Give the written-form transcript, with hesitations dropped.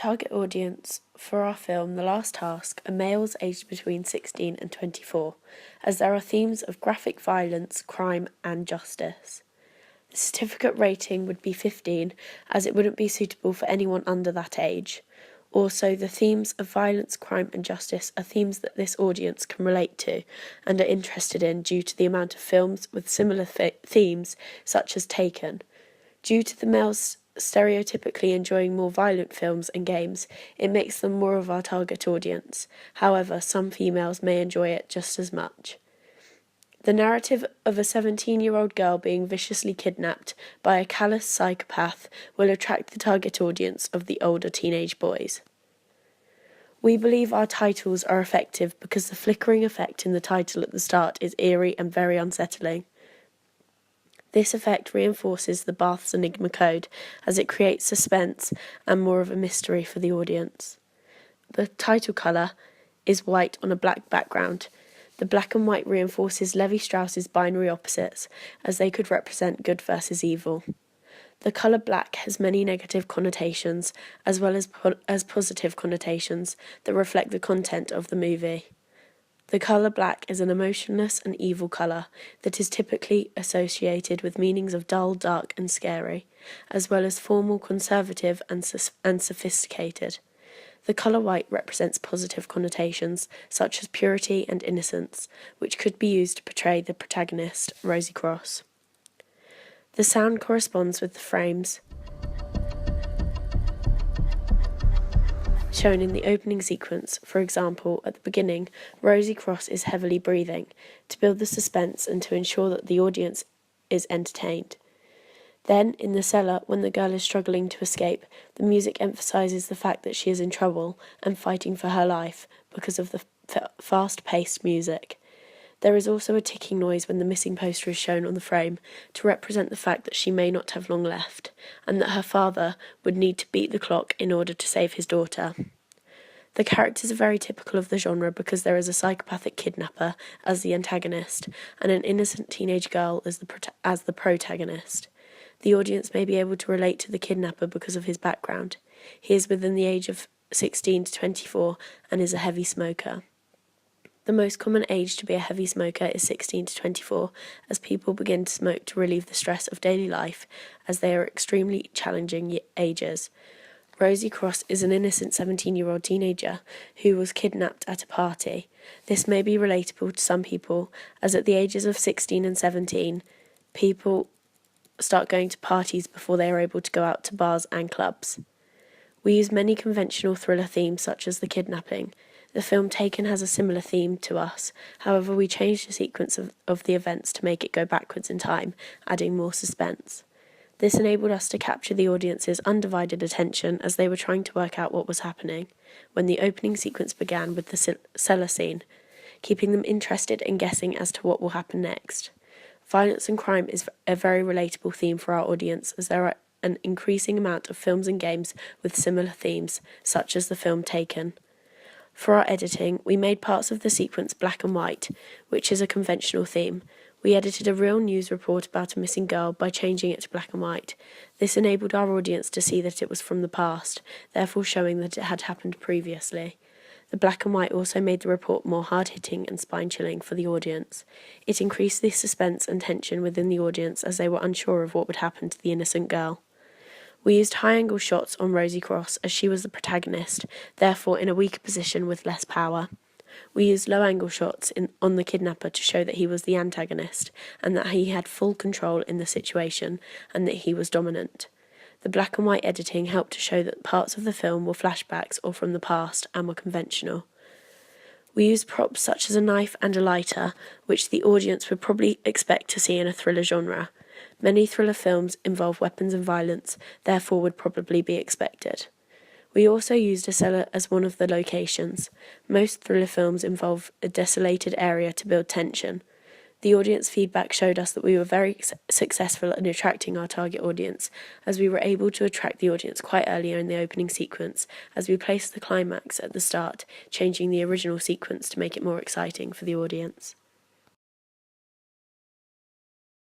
target audience for our film The Last Task are males aged between 16 and 24, as there are themes of graphic violence, crime and justice. The certificate rating would be 15, as it wouldn't be suitable for anyone under that age. Also, the themes of violence, crime and justice are themes that this audience can relate to and are interested in due to the amount of films with similar themes, such as Taken. Due to the males stereotypically enjoying more violent films and games, it makes them more of our target audience. However, some females may enjoy it just as much. The narrative of a 17-year-old girl being viciously kidnapped by a callous psychopath will attract the target audience of the older teenage boys. We believe our titles are effective because the flickering effect in the title at the start is eerie and very unsettling. This effect reinforces the Bath's Enigma code as it creates suspense and more of a mystery for the audience. The title colour is white on a black background. The black and white reinforces Levi-Strauss's binary opposites, as they could represent good versus evil. The colour black has many negative connotations, as well as positive connotations that reflect the content of the movie. The colour black is an emotionless and evil colour that is typically associated with meanings of dull, dark and scary, as well as formal, conservative and sophisticated. The colour white represents positive connotations, such as purity and innocence, which could be used to portray the protagonist, Rosie Cross. The sound corresponds with the frames shown in the opening sequence. For example, at the beginning, Rosie Cross is heavily breathing, to build the suspense and to ensure that the audience is entertained. Then, in the cellar, when the girl is struggling to escape, the music emphasises the fact that she is in trouble and fighting for her life because of the fast-paced music. There is also a ticking noise when the missing poster is shown on the frame to represent the fact that she may not have long left, and that her father would need to beat the clock in order to save his daughter. The characters are very typical of the genre because there is a psychopathic kidnapper as the antagonist and an innocent teenage girl as the protagonist. The audience may be able to relate to the kidnapper because of his background. He is within the age of 16 to 24 and is a heavy smoker. The most common age to be a heavy smoker is 16 to 24, as people begin to smoke to relieve the stress of daily life, as they are extremely challenging ages. Rosie Cross is an innocent 17-year-old teenager who was kidnapped at a party. This may be relatable to some people, as at the ages of 16 and 17, people start going to parties before they are able to go out to bars and clubs. We use many conventional thriller themes such as the kidnapping. The film Taken has a similar theme to us, however we changed the sequence of the events to make it go backwards in time, adding more suspense. This enabled us to capture the audience's undivided attention as they were trying to work out what was happening, when the opening sequence began with the cellar scene, keeping them interested in guessing as to what will happen next. Violence and crime is a very relatable theme for our audience, as there are an increasing amount of films and games with similar themes, such as the film Taken. For our editing, we made parts of the sequence black and white, which is a conventional theme. We edited a real news report about a missing girl by changing it to black and white. This enabled our audience to see that it was from the past, therefore showing that it had happened previously. The black and white also made the report more hard-hitting and spine-chilling for the audience. It increased the suspense and tension within the audience as they were unsure of what would happen to the innocent girl. We used high-angle shots on Rosie Cross as she was the protagonist, therefore in a weaker position with less power. We used low-angle shots on the kidnapper to show that he was the antagonist and that he had full control in the situation and that he was dominant. The black and white editing helped to show that parts of the film were flashbacks or from the past and were conventional. We used props such as a knife and a lighter, which the audience would probably expect to see in a thriller genre. Many thriller films involve weapons and violence, therefore would probably be expected. We also used a cellar as one of the locations. Most thriller films involve a desolated area to build tension. The audience feedback showed us that we were very successful in attracting our target audience, as we were able to attract the audience quite earlier in the opening sequence, as we placed the climax at the start, changing the original sequence to make it more exciting for the audience.